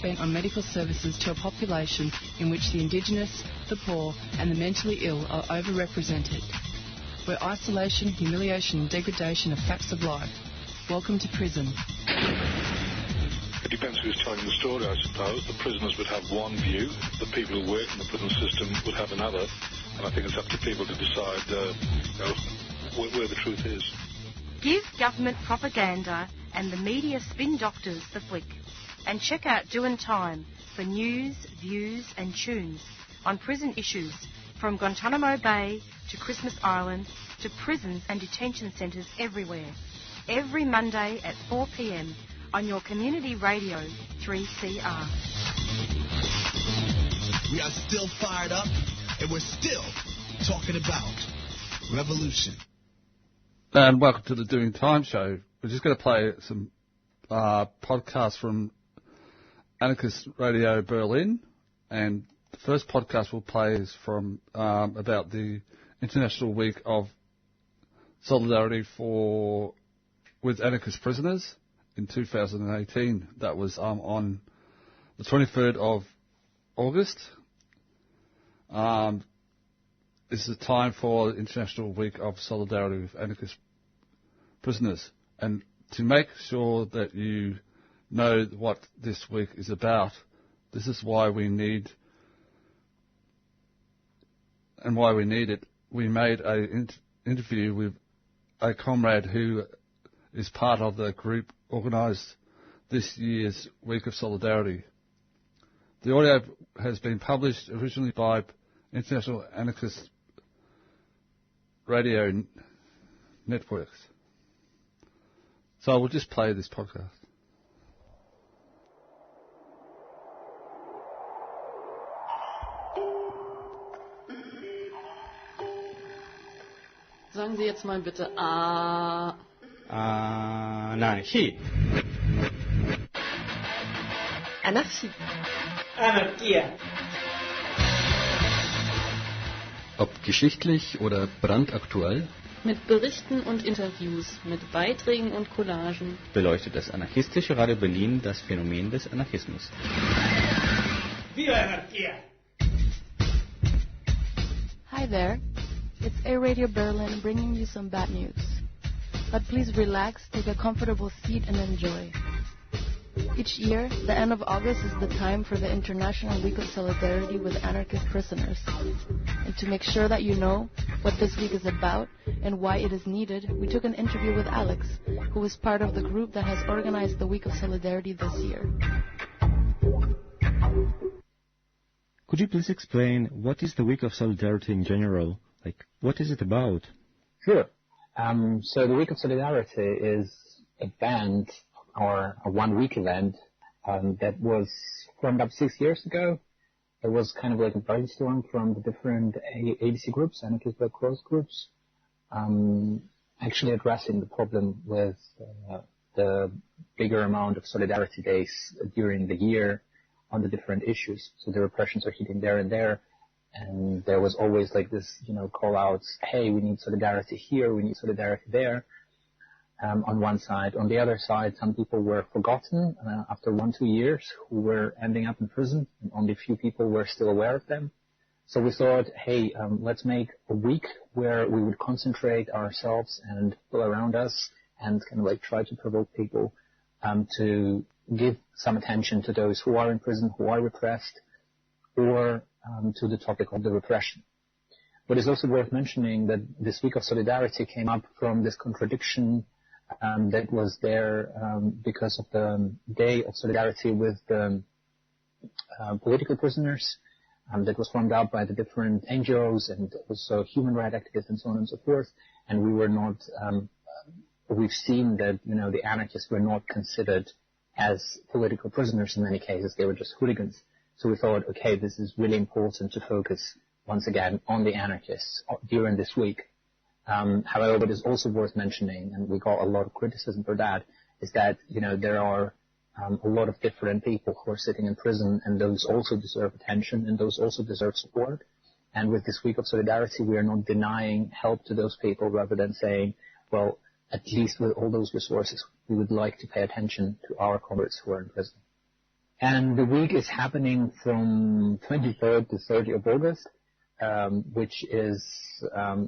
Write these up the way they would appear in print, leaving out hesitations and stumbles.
spent on medical services to a population in which the Indigenous, the poor and the mentally ill are overrepresented. Where isolation, humiliation and degradation are facts of life. Welcome to prison. It depends who's telling the story, I suppose. The prisoners would have one view, the people who work in the prison system would have another, and I think it's up to people to decide where the truth is. Give government propaganda and the media spin doctors the flick. And check out Doin' Time for news, views and tunes on prison issues from Guantanamo Bay to Christmas Island to prisons and detention centres everywhere. Every Monday at 4 p.m. on your community radio 3CR. We are still fired up and we're still talking about revolution. And welcome to the Doing Time show. We're just going to play some podcasts from Anarchist Radio Berlin. And the first podcast we'll play is from about the International Week of Solidarity with Anarchist Prisoners in 2018. That was on the 23rd of August. This is the time for the International Week of Solidarity with Anarchist Prisoners. And to make sure that you know what this week is about, this is why we need it. We made an interview with a comrade who is part of the group organised this year's Week of Solidarity. The audio has been published originally by International Anarchist Radio Networks. So we'll just play this podcast. Sagen Sie jetzt mal bitte Anarchie. Anarchie. Anarchie. Ob geschichtlich oder brandaktuell, mit Berichten und Interviews, mit Beiträgen und Collagen beleuchtet das anarchistische Radio Berlin das Phänomen des Anarchismus. Viva Anarchie! Hi there, it's A Radio Berlin bringing you some bad news. But please relax, take a comfortable seat and enjoy. Each year, the end of August is the time for the International Week of Solidarity with Anarchist Prisoners. And to make sure that you know what this week is about and why it is needed, we took an interview with Alex, who is part of the group that has organized the Week of Solidarity this year. Could you please explain what is the Week of Solidarity in general? Like, what is it about? Sure. So the Week of Solidarity is a band or a one-week event that was formed up 6 years ago. It was kind of like a brainstorm from the different ADC groups, Anarchist Red Cross groups, actually addressing the problem with the bigger amount of solidarity days during the year on the different issues. So the repressions are hitting there and there. And there was always like this, call outs, hey, we need solidarity here, we need solidarity there. On one side. On the other side, some people were forgotten after 1-2 years who were ending up in prison, and only a few people were still aware of them. So we thought, hey, let's make a week where we would concentrate ourselves and people around us and kind of like try to provoke people to give some attention to those who are in prison, who are repressed, or to the topic of the repression. But it's also worth mentioning that this Week of Solidarity came up from this contradiction that was there because of the Day of Solidarity with the political prisoners that was formed up by the different NGOs and also human rights activists and so on and so forth. And we were not, we've seen that, the anarchists were not considered as political prisoners in many cases. They were just hooligans. So we thought, okay, this is really important to focus once again on the anarchists during this week. However, what is also worth mentioning, and we got a lot of criticism for that, is that, there are a lot of different people who are sitting in prison, and those also deserve attention, and those also deserve support. And with this Week of Solidarity, we are not denying help to those people, rather than saying, well, at least with all those resources, we would like to pay attention to our comrades who are in prison. And the week is happening from 23rd to 30th of August, which is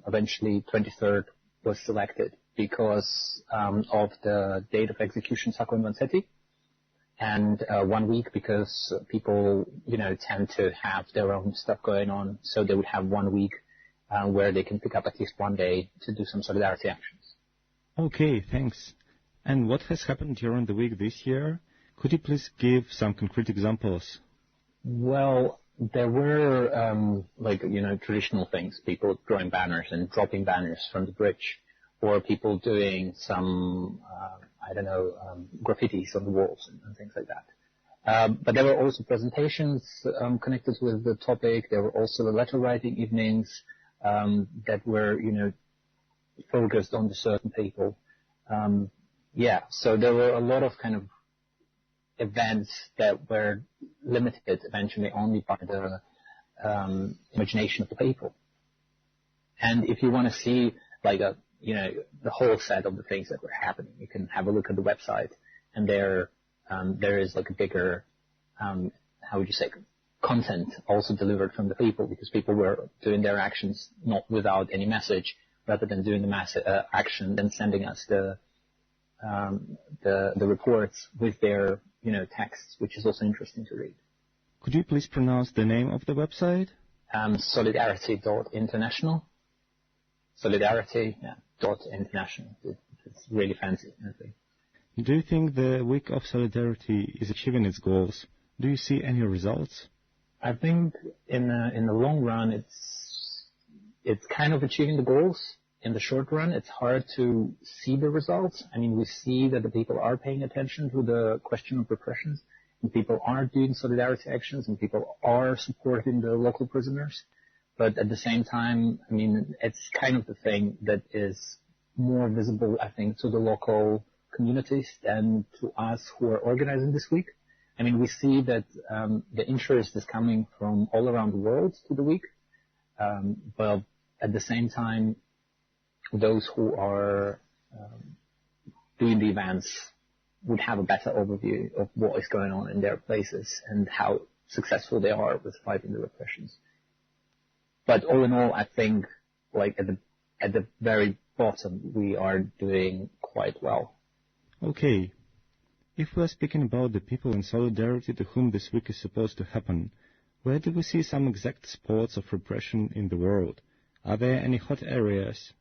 eventually 23rd was selected because of the date of execution, Sacco and Vanzetti, and 1 week because people, tend to have their own stuff going on, so they would have 1 week where they can pick up at least one day to do some solidarity actions. Okay, thanks. And what has happened during the week this year? Could you please give some concrete examples? Well, there were, traditional things, people drawing banners and dropping banners from the bridge, or people doing some, graffitis on the walls and things like that. But there were also presentations connected with the topic. There were also the letter writing evenings that were, focused on the certain people. So there were a lot of kind of events that were limited eventually only by the imagination of the people. And if you want to see the whole set of the things that were happening, you can have a look at the website, and there is like a bigger, content also delivered from the people, because people were doing their actions not without any message, rather than doing the mass action, then sending us the reports with their texts, which is also interesting to read. Could you please pronounce the name of the website? Solidarity.international. Solidarity.international. It's really fancy, I think. Do you think the Week of Solidarity is achieving its goals? Do you see any results? I think in the long run, it's kind of achieving the goals. In the short run, it's hard to see the results. I mean, we see that the people are paying attention to the question of repressions, and people are doing solidarity actions, and people are supporting the local prisoners. But at the same time, I mean, it's kind of the thing that is more visible, I think, to the local communities than to us who are organizing this week. I mean, we see that the interest is coming from all around the world to the week, but at the same time, those who are doing the events would have a better overview of what is going on in their places and how successful they are with fighting the repressions. But all in all, I think, at the very bottom, we are doing quite well. Okay. If we are speaking about the people in solidarity to whom this week is supposed to happen, where do we see some exact spots of repression in the world? Are there any hot areas?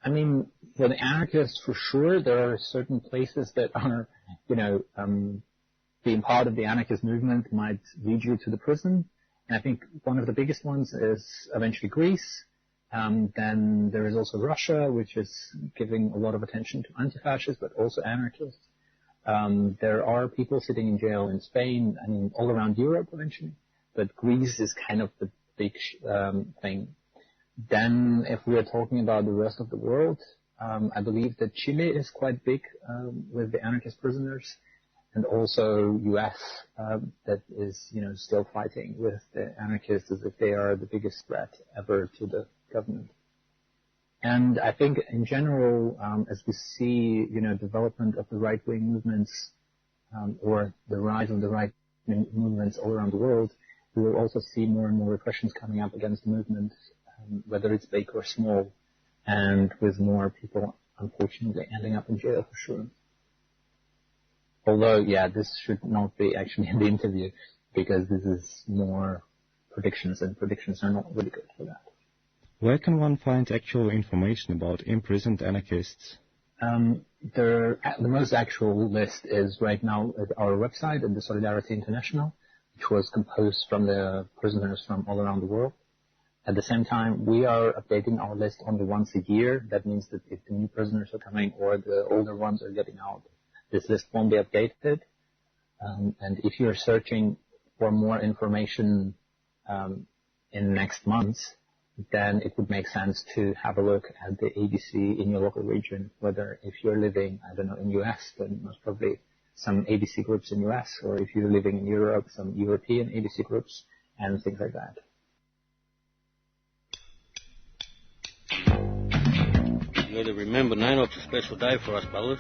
I mean, for the anarchists, for sure, there are certain places that are, being part of the anarchist movement might lead you to the prison. And I think one of the biggest ones is eventually Greece. Then there is also Russia, which is giving a lot of attention to anti-fascists, but also anarchists. There are people sitting in jail in Spain, I mean, all around Europe eventually. But Greece is kind of the big thing. Then, if we are talking about the rest of the world, I believe that Chile is quite big with the anarchist prisoners, and also U.S. That is, still fighting with the anarchists as if they are the biggest threat ever to the government. And I think, in general, as we see, development of the right-wing movements or the rise of the right-wing movements all around the world, we will also see more and more repressions coming up against the movement, whether it's big or small, and with more people, unfortunately, ending up in jail for sure. Although, this should not be actually in the interview, because this is more predictions, and predictions are not really good for that. Where can one find actual information about imprisoned anarchists? The most actual list is right now at our website, at the Solidarity International, which was composed from the prisoners from all around the world. At the same time, we are updating our list only once a year. That means that if the new prisoners are coming or the older ones are getting out, this list won't be updated. And if you're searching for more information in next months, then it would make sense to have a look at the ABC in your local region, whether if you're living, in US, then most probably some ABC groups in US, or if you're living in Europe, some European ABC groups, and things like that. You got to remember now, it's a special day for us, brothers.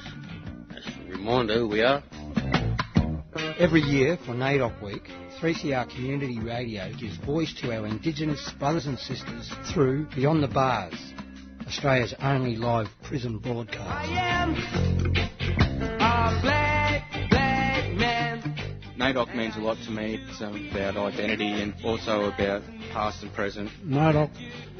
That's a reminder who we are. Every year for NAIDOC Week, 3CR Community Radio gives voice to our Indigenous brothers and sisters through Beyond the Bars, Australia's only live prison broadcast. I am a black man. NAIDOC means a lot to me. It's about identity and also about past and present. NAIDOC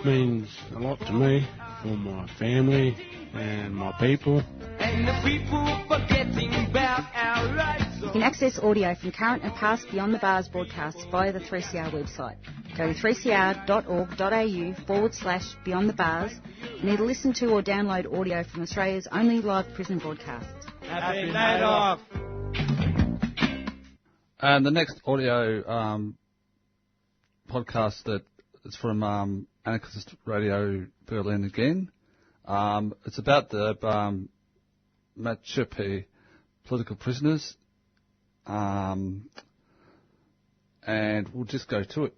means a lot to me, for my family and my people. And the people forgetting about our rights. You can access audio from current and past Beyond the Bars broadcasts via the 3CR website. Go to 3cr.org.au/Beyond the Bars and either listen to or download audio from Australia's only live prison broadcast. Happy NAIDOC! And the next audio podcast that is from Anarchist Radio Berlin again. It's about the Mapuche political prisoners. And we'll just go to it.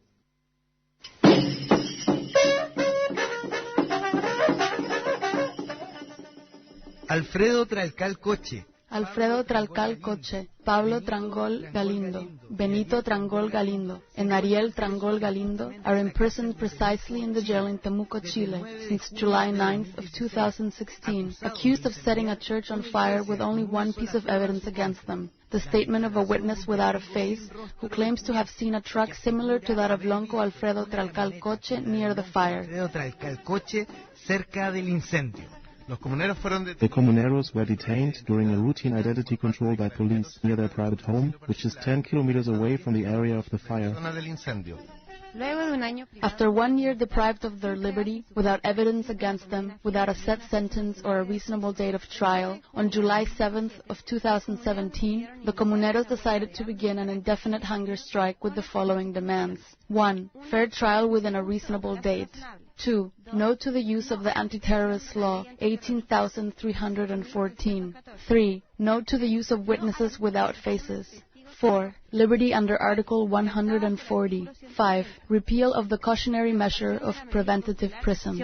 Alfredo Tralcal Coche. Alfredo Tralcal Coche, Pablo Trangol Galindo, Benito Trangol Galindo, and Ariel Trangol Galindo are imprisoned precisely in the jail in Temuco, Chile, since July 9th of 2016, accused of setting a church on fire with only one piece of evidence against them, the statement of a witness without a face who claims to have seen a truck similar to that of Lonco Alfredo Tralcal Coche near the fire. Alfredo Tralcal Coche, cerca del incendio. The comuneros were detained during a routine identity control by police near their private home, which is 10 kilometers away from the area of the fire. After 1 year deprived of their liberty, without evidence against them, without a set sentence or a reasonable date of trial, on July 7th of 2017, the comuneros decided to begin an indefinite hunger strike with the following demands. 1. Fair trial within a reasonable date. 2. No to the use of the anti-terrorist law 18,314. 3. No to the use of witnesses without faces. 4. Liberty under Article 140. 5. Repeal of the cautionary measure of preventative prison.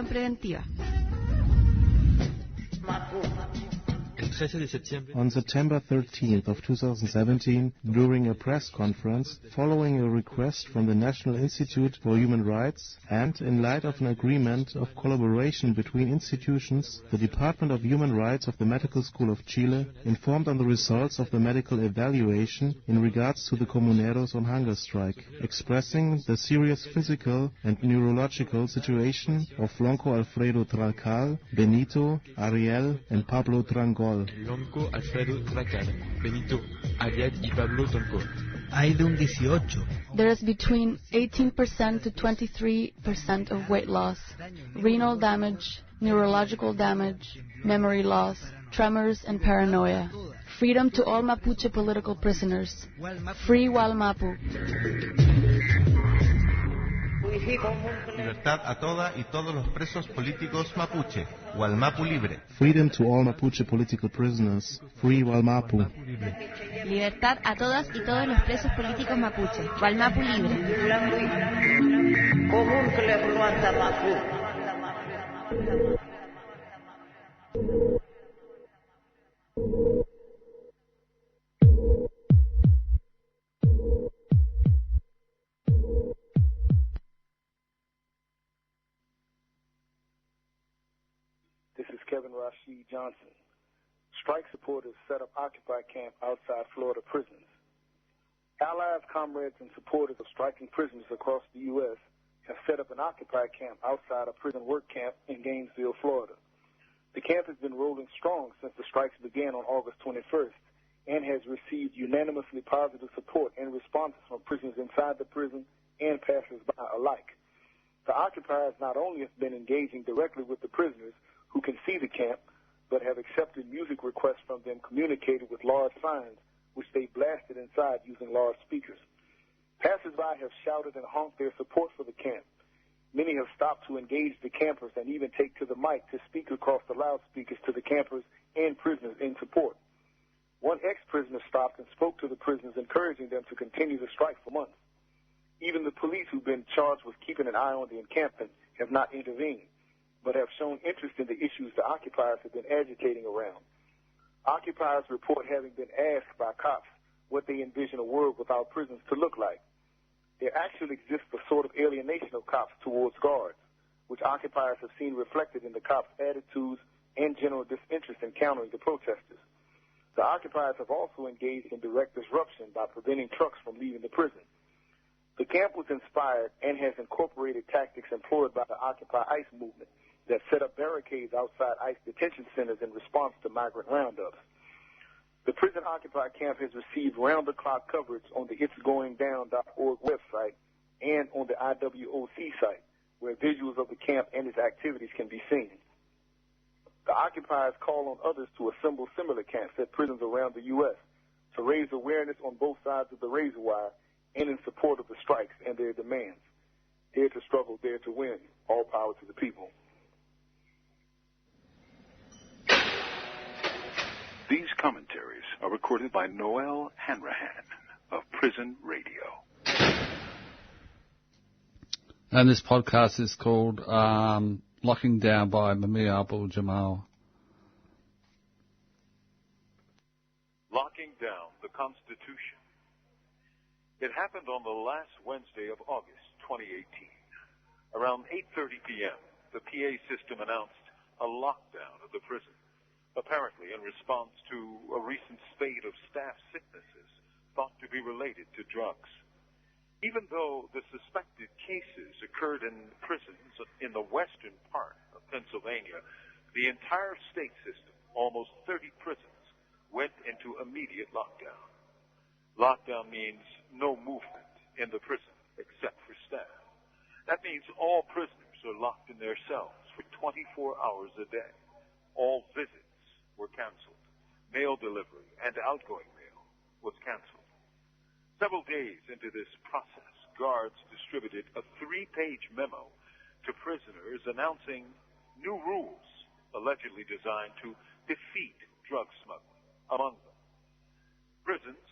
On September 13th of 2017, during a press conference, following a request from the National Institute for Human Rights, and in light of an agreement of collaboration between institutions, the Department of Human Rights of the Medical School of Chile informed on the results of the medical evaluation in regards to the comuneros on hunger strike, expressing the serious physical and neurological situation of Lonco Alfredo Tralcal, Benito, Ariel, and Pablo Trangol. Lonco Alfredo Tralcal, Benito, Ariel y Pablo Trangol. Hay de un 18. There is between 18% to 23% of weight loss, renal damage, neurological damage, memory loss, tremors, and paranoia. Freedom to all Mapuche political prisoners. Free Walmapu. Libertad a todas y todos los presos políticos mapuche. Walmapu libre. Freedom to all Mapuche political prisoners. Free Walmapu. Libertad a todas y todos los presos políticos mapuche. Walmapu libre. This is Kevin Rashid Johnson. Strike supporters set up Occupy camp outside Florida prisons. Allies, comrades, and supporters of striking prisoners across the U.S. have set up an Occupy camp outside a prison work camp in Gainesville, Florida. The camp has been rolling strong since the strikes began on August 21st and has received unanimously positive support and responses from prisoners inside the prison and passers-by alike. The occupiers not only have been engaging directly with the prisoners who can see the camp, but have accepted music requests from them communicated with large signs, which they blasted inside using large speakers. Passers-by have shouted and honked their support for the camp. Many have stopped to engage the campers and even take to the mic to speak across the loudspeakers to the campers and prisoners in support. One ex-prisoner stopped and spoke to the prisoners, encouraging them to continue the strike for months. Even the police who've been charged with keeping an eye on the encampment have not intervened, but have shown interest in the issues the occupiers have been agitating around. Occupiers report having been asked by cops what they envision a world without prisons to look like. There actually exists a sort of alienation of cops towards guards, which occupiers have seen reflected in the cops' attitudes and general disinterest in countering the protesters. The occupiers have also engaged in direct disruption by preventing trucks from leaving the prison. The camp was inspired and has incorporated tactics employed by the Occupy ICE movement that set up barricades outside ICE detention centers in response to migrant roundups. The prison Occupy camp has received round-the-clock coverage on the itsgoingdown.org website and on the IWOC site, where visuals of the camp and its activities can be seen. The occupiers call on others to assemble similar camps at prisons around the U.S. to raise awareness on both sides of the razor wire and in support of the strikes and their demands. Dare to struggle, dare to win. All power to the people. These commentaries are recorded by Noel Hanrahan of Prison Radio. And this podcast is called Locking Down by Mamia Abdul-Jamal. Locking Down the Constitution. It happened on the last Wednesday of August 2018. Around 8:30 p.m., the PA system announced a lockdown of the prison, apparently in response to a recent spate of staff sicknesses thought to be related to drugs. Even though the suspected cases occurred in prisons in the western part of Pennsylvania, the entire state system, almost 30 prisons, went into immediate lockdown. Lockdown means no movement in the prison except for staff. That means all prisoners are locked in their cells for 24 hours a day. All visits were canceled. Mail delivery and outgoing mail was canceled. Several days into this process, guards distributed a 3-page memo to prisoners announcing new rules allegedly designed to defeat drug smuggling among them. Prisons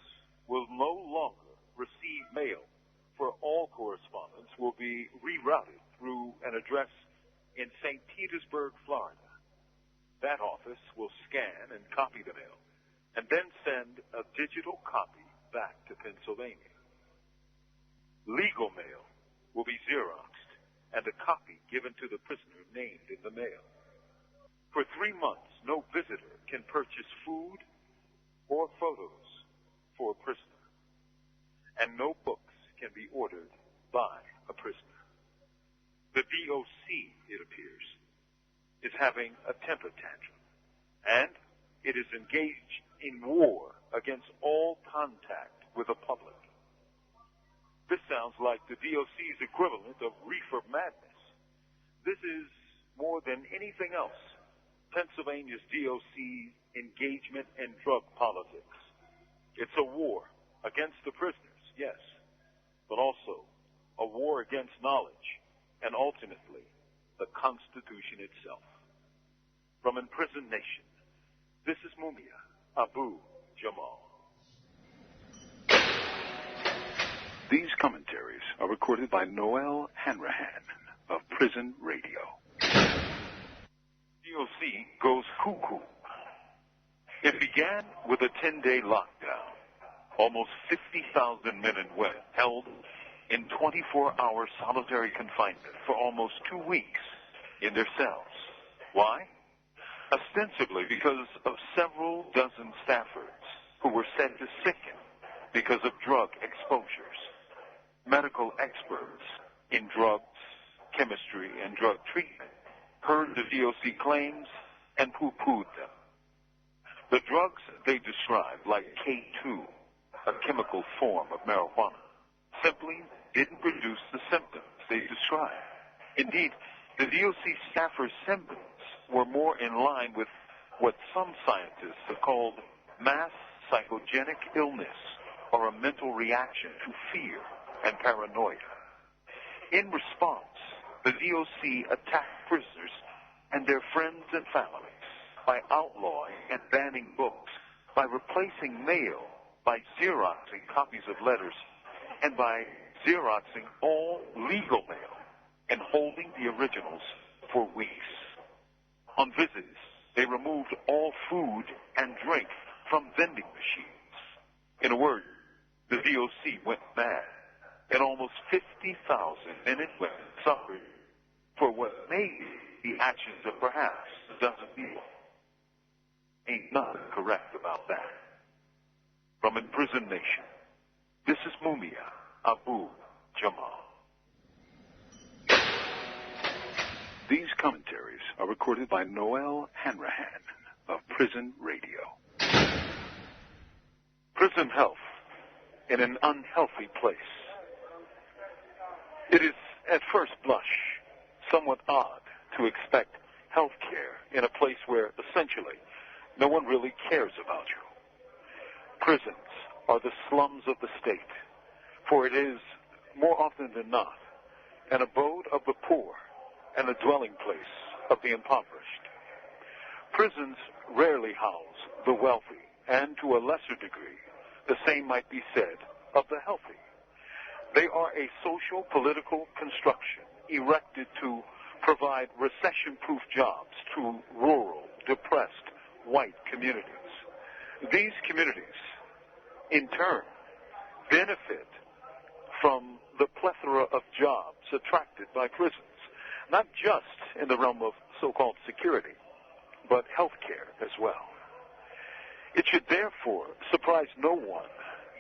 will no longer receive mail, for all correspondence will be rerouted through an address in St. Petersburg, Florida. That office will scan and copy the mail and then send a digital copy back to Pennsylvania. Legal mail will be Xeroxed and a copy given to the prisoner named in the mail. For 3 months, no visitor can purchase food or photos for a prisoner, and no books can be ordered by a prisoner. The DOC, it appears, is having a temper tantrum, and it is engaged in war against all contact with the public. This sounds like the DOC's equivalent of reefer madness. This is, more than anything else, Pennsylvania's DOC's engagement in drug politics. It's a war against the prisoners, yes, but also a war against knowledge and ultimately the Constitution itself. From Imprisoned Nation, this is Mumia Abu-Jamal. These commentaries are recorded by Noel Hanrahan of Prison Radio. DOC goes cuckoo. It began with a 10-day lockdown. Almost 50,000 men and women held in 24-hour solitary confinement for almost 2 weeks in their cells. Why? Ostensibly because of several dozen staffers who were said to sicken because of drug exposures. Medical experts in drugs, chemistry, and drug treatment heard the DOC claims and poo-pooed them. The drugs they described, like K2, a chemical form of marijuana, simply didn't produce the symptoms they described. Indeed, the DOC staffers' symptoms were more in line with what some scientists have called mass psychogenic illness, or a mental reaction to fear and paranoia. In response, the DOC attacked prisoners and their friends and families by outlawing and banning books, by replacing mail, by Xeroxing copies of letters, and by Xeroxing all legal mail and holding the originals for weeks. On visits, they removed all food and drink from vending machines. In a word, the DOC went mad, and almost 50,000 men and women suffered for what may be actions of perhaps a dozen people. Ain't nothing correct about that. From Imprisoned Nation, this is Mumia Abu Jamal. These commentaries are recorded by Noel Hanrahan of Prison Radio. Prison health in an unhealthy place. It is, at first blush, somewhat odd to expect health care in a place where, essentially, no one really cares about you. Prisons are the slums of the state, for it is, more often than not, an abode of the poor and a dwelling place of the impoverished. Prisons rarely house the wealthy, and to a lesser degree, the same might be said of the healthy. They are a social political construction erected to provide recession-proof jobs to rural, depressed, white communities. These communities, in turn, benefit from the plethora of jobs attracted by prisons, not just in the realm of so-called security, but health care as well. It should therefore surprise no one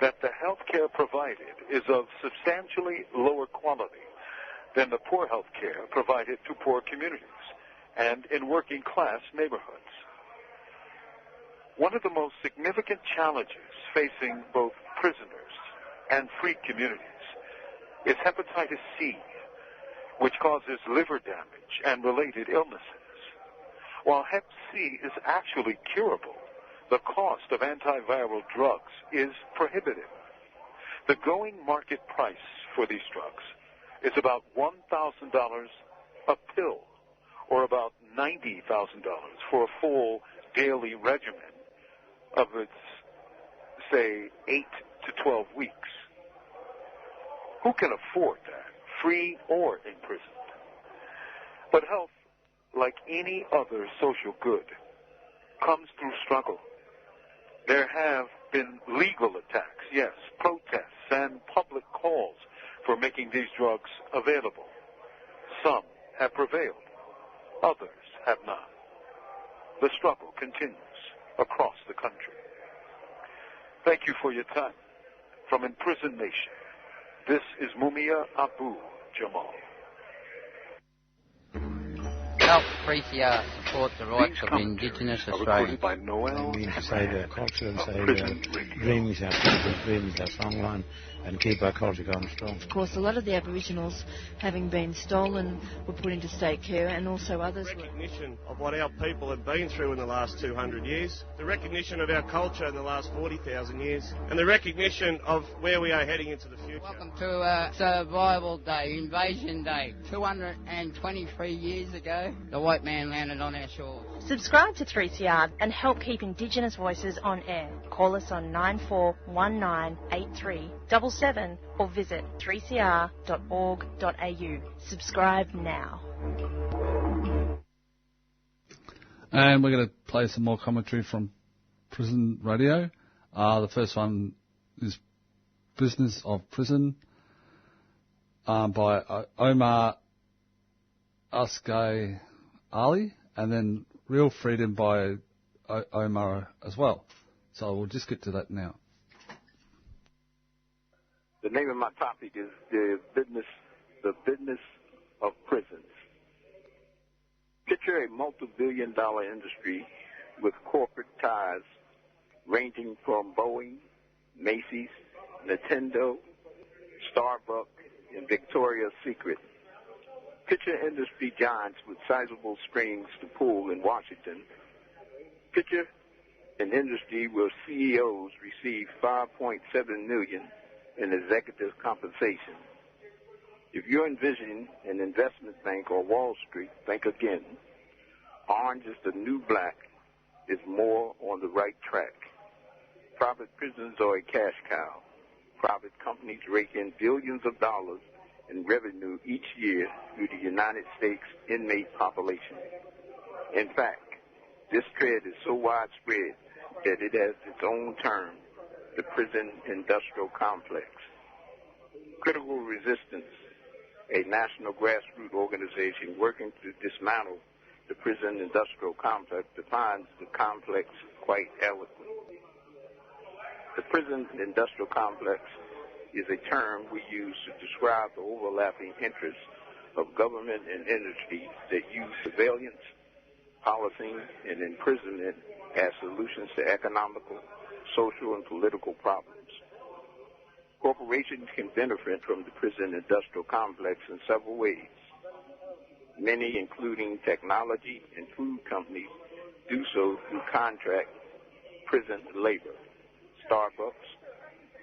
that the health care provided is of substantially lower quality than the poor health care provided to poor communities and in working class neighborhoods. One of the most significant challenges facing both prisoners and free communities is hepatitis C, which causes liver damage and related illnesses. While hep C is actually curable, the cost of antiviral drugs is prohibitive. The going market price for these drugs is about $1,000 a pill, or about $90,000 for a full daily regimen of its, say, 8 to 12 weeks. Who can afford that, free or imprisoned? But health, like any other social good, comes through struggle. There have been legal attacks, yes, protests, and public calls for making these drugs available. Some have prevailed, others have not. The struggle continues across the country. Thank you for your time. From Imprisoned Nation, this is Mumia Abu Jamal. Help 3CR support the rights of Indigenous Australians. I mean to save our culture and save our dreams, our people's dreams, our songline, and keep our culture going strong. Of course, a lot of the Aboriginals, having been stolen, were put into state care, and also others. Recognition of what our people have been through in the last 200 years, the recognition of our culture in the last 40,000 years, and the recognition of where we are heading into the future. Welcome to Survival Day, Invasion Day. 223 years ago, the white man landed on our shores. Subscribe to 3CR and help keep Indigenous voices on air. Call us on 94198377 or visit 3cr.org.au. Subscribe now. And we're going to play some more commentary from Prison Radio. The first one is Business of Prison by Omar Askay Ali, and then Real Freedom by Omar as well. So we'll just get to that now. The name of my topic is the business of prisons. Picture a multi-billion-dollar industry with corporate ties ranging from Boeing, Macy's, Nintendo, Starbucks, and Victoria's Secret. Picture industry giants with sizable strings to pull in Washington. Picture an industry where CEOs receive $5.7 million in executive compensation. If you're envisioning an investment bank or Wall Street, think again. Orange is the new black is more on the right track. Private prisons are a cash cow. Private companies rake in billions of dollars in revenue each year through the United States inmate population. In fact, this trend is so widespread that it has its own term, the prison industrial complex. Critical Resistance, a national grassroots organization working to dismantle the prison industrial complex, defines the complex quite eloquently. The prison industrial complex is a term we use to describe the overlapping interests of government and industry that use surveillance, policing, and imprisonment as solutions to economical, social, and political problems. Corporations can benefit from the prison industrial complex in several ways. Many, including technology and food companies, do so through contract prison labor. Starbucks,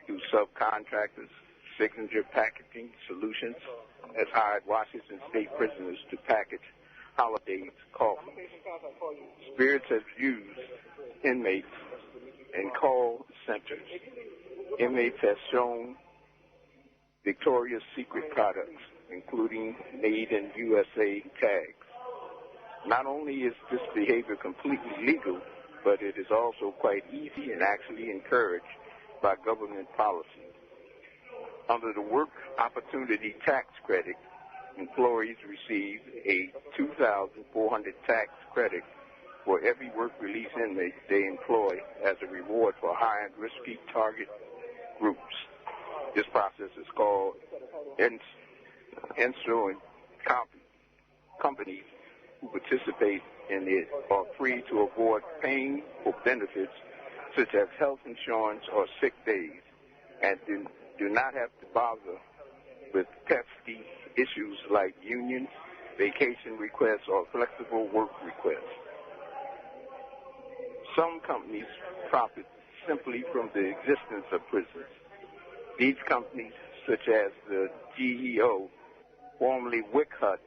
through subcontractors, Signature Packaging Solutions, has hired Washington State prisoners to package holidays coffee. Spirits have used inmates in call centers. Inmates have shown Victoria's Secret products, including Made in USA tags. Not only is this behavior completely legal, but it is also quite easy and actually encouraged by government policy. Under the Work Opportunity Tax Credit, employees receive a $2,400 tax credit for every work-release inmate they employ as a reward for hiring risky target groups. This process is called insurance. Companies who participate in it are free to avoid paying for benefits such as health insurance or sick days, and do not have to bother with pesky issues like unions, vacation requests, or flexible work requests. Some companies profit simply from the existence of prisons. These companies, such as the GEO, formerly WICHUT,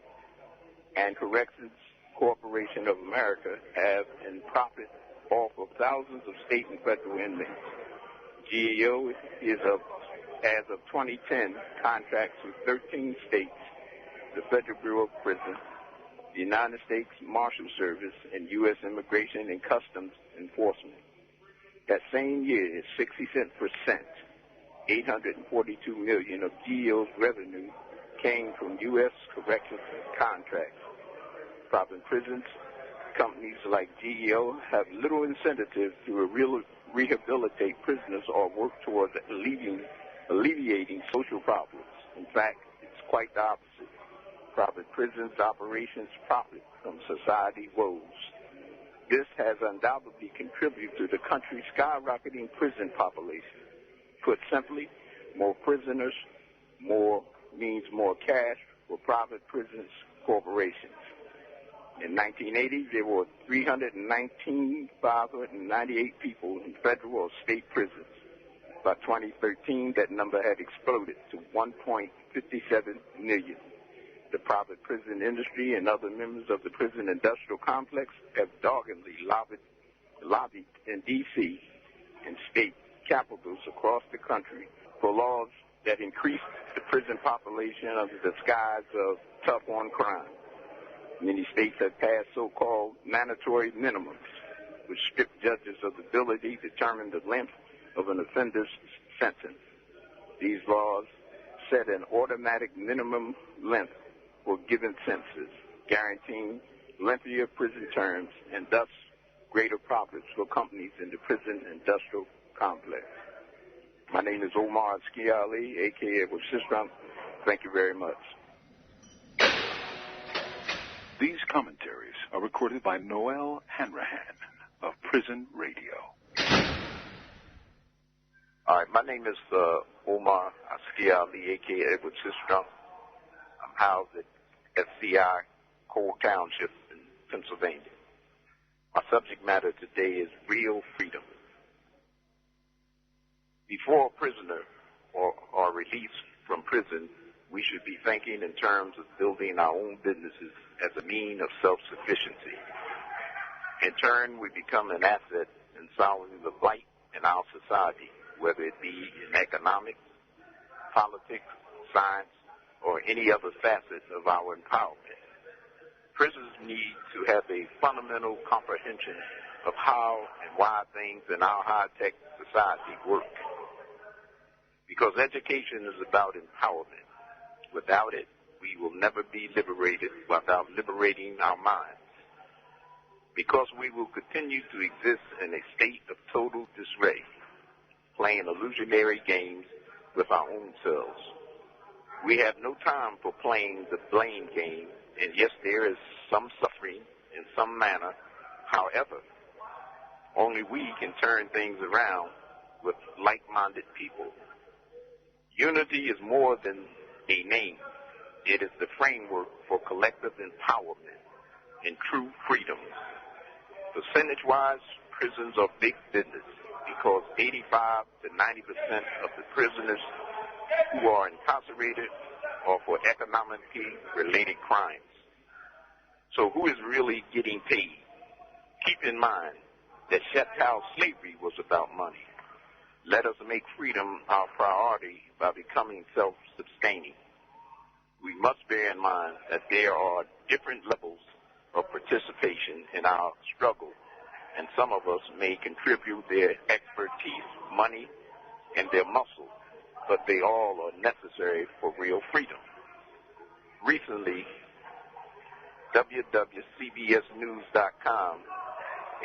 and Corrections Corporation of America, have in profit off of thousands of state and federal inmates. GEO is as of 2010, contracts with 13 states, the Federal Bureau of Prisons, the United States Marshal Service, and U.S. Immigration and Customs Enforcement. That same year, 60%, $842 million of GEO's revenue came from U.S. corrections contracts. Private prisons companies like GEO have little incentive to rehabilitate prisoners or work towards alleviating social problems. In fact, it's quite the opposite. Private prisons operations profit from society woes. This has undoubtedly contributed to the country's skyrocketing prison population. Put simply, more prisoners, means more cash for private prisons corporations. In 1980, there were 319,598 people in federal or state prisons. By 2013, that number had exploded to 1.57 million. The private prison industry and other members of the prison industrial complex have doggedly lobbied in D.C. and state capitals across the country for laws that increase the prison population under the guise of tough on crime. Many states have passed so-called mandatory minimums, which strip judges of the ability to determine the length of an offender's sentence. These laws set an automatic minimum length for given sentences, guaranteeing lengthier prison terms and thus greater profits for companies in the prison industrial complex. My name is Omar Skiali, a.k.a. Edward Sistrom. Thank you very much. These commentaries are recorded by Noel Hanrahan of Prison Radio. All right, my name is Omar Skiali, a.k.a. Edward Sistrom. I'm housed at FCI Cole Township in Pennsylvania. My subject matter today is real freedom. Before a prisoner or released from prison, we should be thinking in terms of building our own businesses as a means of self-sufficiency. In turn, we become an asset in solving the blight in our society, whether it be in economics, politics, science, or any other facet of our empowerment. Prisoners need to have a fundamental comprehension of how and why things in our high-tech society work. because education is about empowerment. Without it, we will never be liberated without liberating our minds. Because we will continue to exist in a state of total disarray, playing illusionary games with our own selves. We have no time for playing the blame game, and yes, there is some suffering in some manner. However, only we can turn things around with like-minded people. Unity is more than a name. It is the framework for collective empowerment and true freedom. Percentage-wise, prisons are big business because 85 to 90% of the prisoners who are incarcerated are for economically related crimes. So who is really getting paid? Keep in mind that chattel slavery was about money. Let us make freedom our priority by becoming self-sustaining. We must bear in mind that there are different levels of participation in our struggle, and some of us may contribute their expertise, money, and their muscle, but they all are necessary for real freedom. Recently, www.cbsnews.com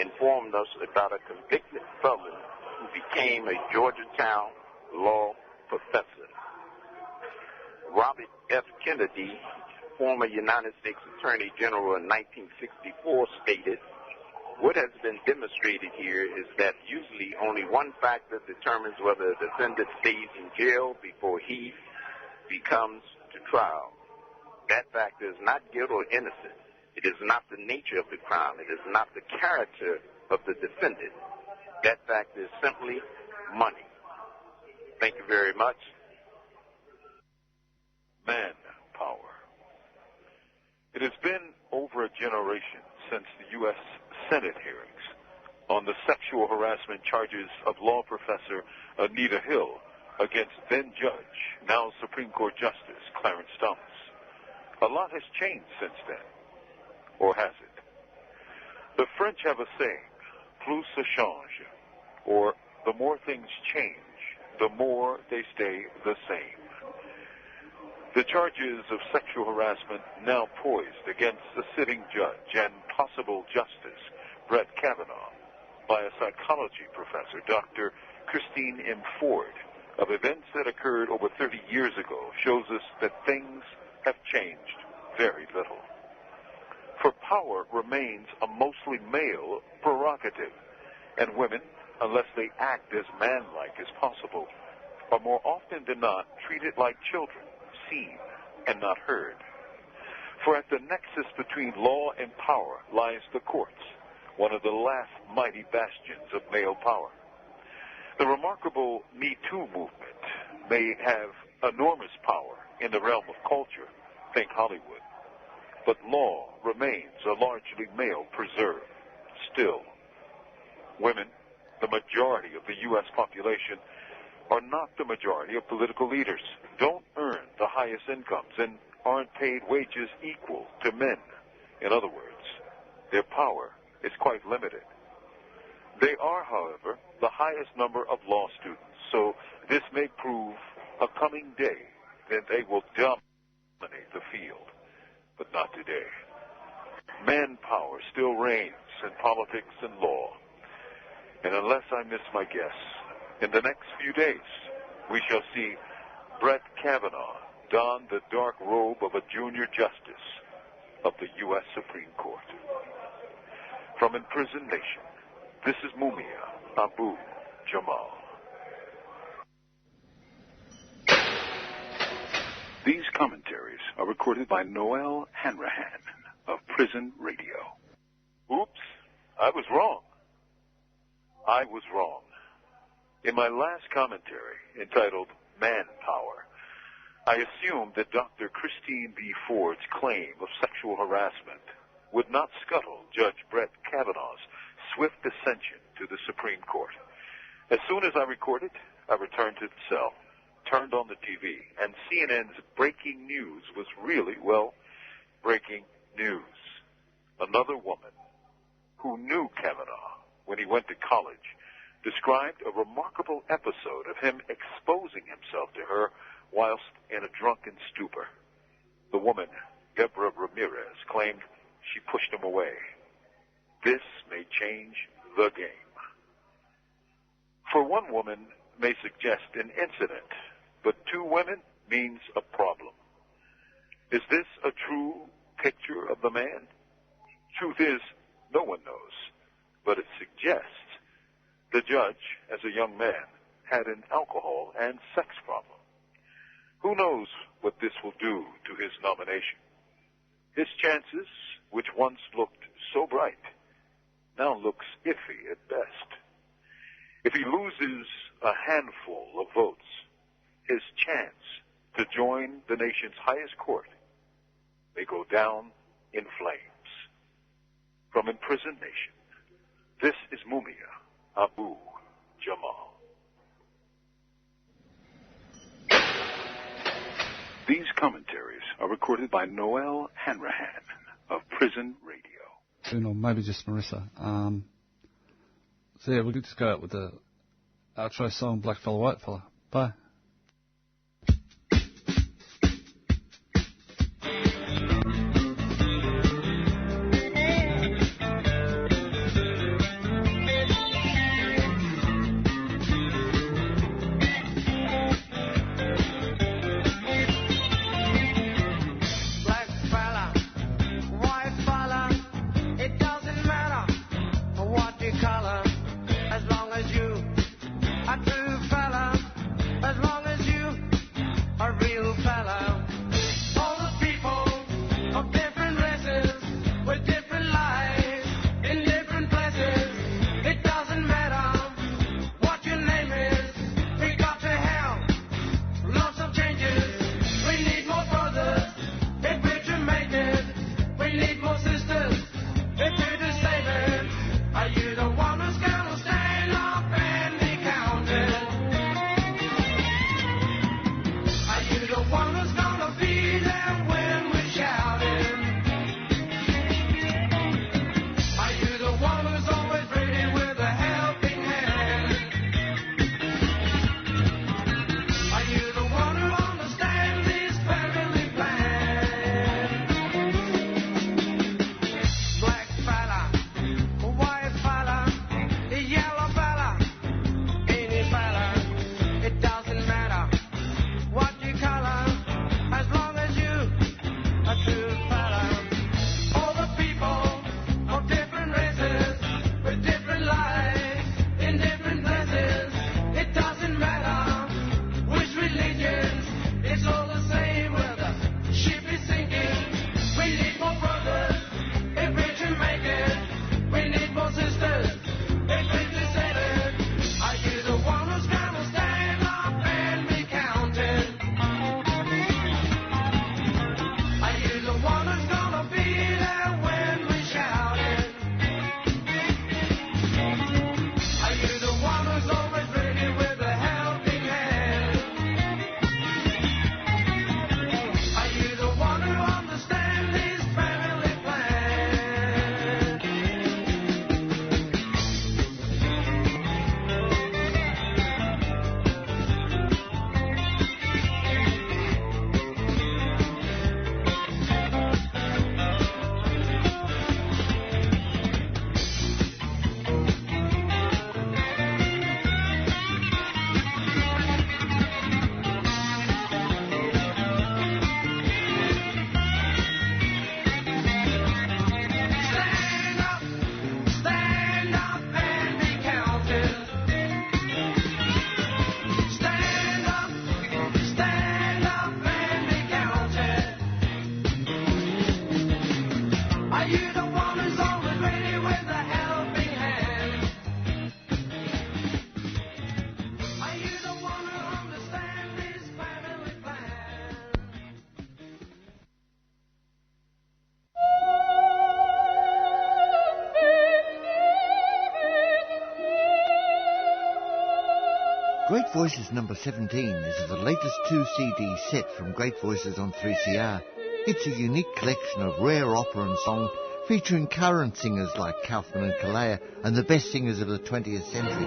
informed us about a convicted felon who became a Georgetown law professor. Robert F. Kennedy, former United States Attorney General in 1964, stated, "What has been demonstrated here is that usually only one factor determines whether a defendant stays in jail before he comes to trial. That factor is not guilt or innocence. It is not the nature of the crime. It is not the character of the defendant. That factor is simply money." Thank you very much. Manpower. It has been over a generation since the U.S. Senate hearings on the sexual harassment charges of law professor Anita Hill against then Judge, now Supreme Court Justice Clarence Thomas. A lot has changed since then, or has it? The French have a saying, plus ça change, or the more things change, the more they stay the same. The charges of sexual harassment now poised against the sitting judge and possible justice, Brett Kavanaugh, by a psychology professor, Dr. Christine M. Ford, of events that occurred over 30 years ago, shows us that things have changed very little. For power remains a mostly male prerogative, and women, unless they act as manlike as possible, are more often than not treated like children, seen and not heard. For at the nexus between law and power lies the courts, one of the last mighty bastions of male power. The remarkable Me Too movement may have enormous power in the realm of culture, think Hollywood, but law remains a largely male preserve. Still, women, the majority of the U.S. population, are not the majority of political leaders, don't earn the highest incomes, and aren't paid wages equal to men. In other words, their power is quite limited. They are, however, the highest number of law students, so this may prove a coming day that they will dominate the field, but not today. Manpower still reigns in politics and law, and unless I miss my guess, in the next few days, we shall see Brett Kavanaugh don the dark robe of a junior justice of the U.S. Supreme Court. From Imprisoned Nation, this is Mumia Abu Jamal. These commentaries are recorded by Noel Hanrahan of Prison Radio. Oops, I was wrong. In my last commentary, entitled Manpower, I assumed that Dr. Christine B. Ford's claim of sexual harassment would not scuttle Judge Brett Kavanaugh's swift ascension to the Supreme Court. As soon as I recorded, I returned to the cell, turned on the TV, and CNN's breaking news was really, well, breaking news. Another woman who knew Kavanaugh when he went to college described a remarkable episode of him exposing himself to her whilst in a drunken stupor. The woman, Deborah Ramirez, claimed she pushed him away. This may change the game. For one woman may suggest an incident, but two women means a problem. Is this a true picture of the man? Truth is, no one knows, but it suggests the judge, as a young man, had an alcohol and sex problem. Who knows what this will do to his nomination? His chances, which once looked so bright, now looks iffy at best. If he loses a handful of votes, his chance to join the nation's highest court may go down in flames. From Imprisoned Nation, this is Mumia Abu Jamal. These commentaries are recorded by Noel Hanrahan of Prison Radio. Or maybe just Marissa. So yeah, we could just go out with the outro song, Black Fella, White Fella. Bye. Great Voices number 17 is the latest 2-CD set from Great Voices on 3CR. It's a unique collection of rare opera and song featuring current singers like Kaufman and Kalea and the best singers of the 20th century.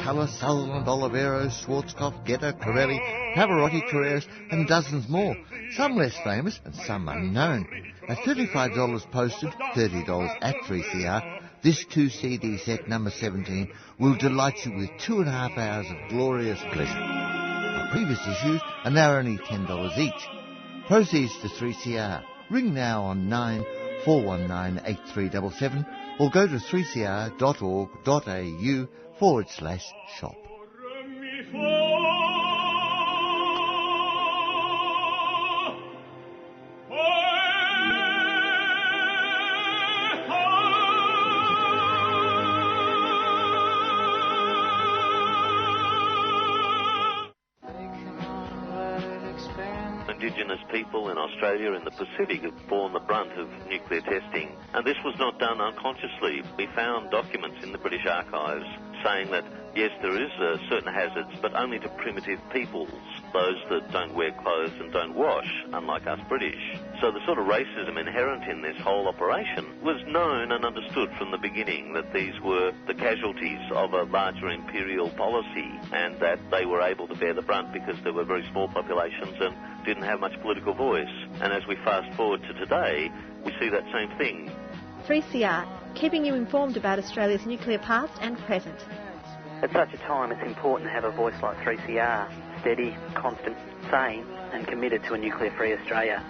Colour, Sutherland, Olivero, Schwarzkopf, Guetta, Corelli, Pavarotti, Carreras and dozens more, some less famous and some unknown. At $35 posted, $30 at 3CR, this 2-CD set, number 17, will delight you with 2.5 hours of glorious pleasure. Our previous issues are now only $10 each. Proceeds to 3CR. Ring now on 94198377 or go to 3cr.org.au/shop. Indigenous people in Australia and the Pacific have borne the brunt of nuclear testing, and this was not done unconsciously. We found documents in the British archives saying that, yes, there is certain hazards, but only to primitive peoples, those that don't wear clothes and don't wash, unlike us British. So the sort of racism inherent in this whole operation was known and understood from the beginning, that these were the casualties of a larger imperial policy, and that they were able to bear the brunt because there were very small populations and didn't have much political voice. And as we fast forward to today, we see that same thing. 3CR, keeping you informed about Australia's nuclear past and present. At such a time, it's important to have a voice like 3CR, steady, constant, sane and committed to a nuclear-free Australia.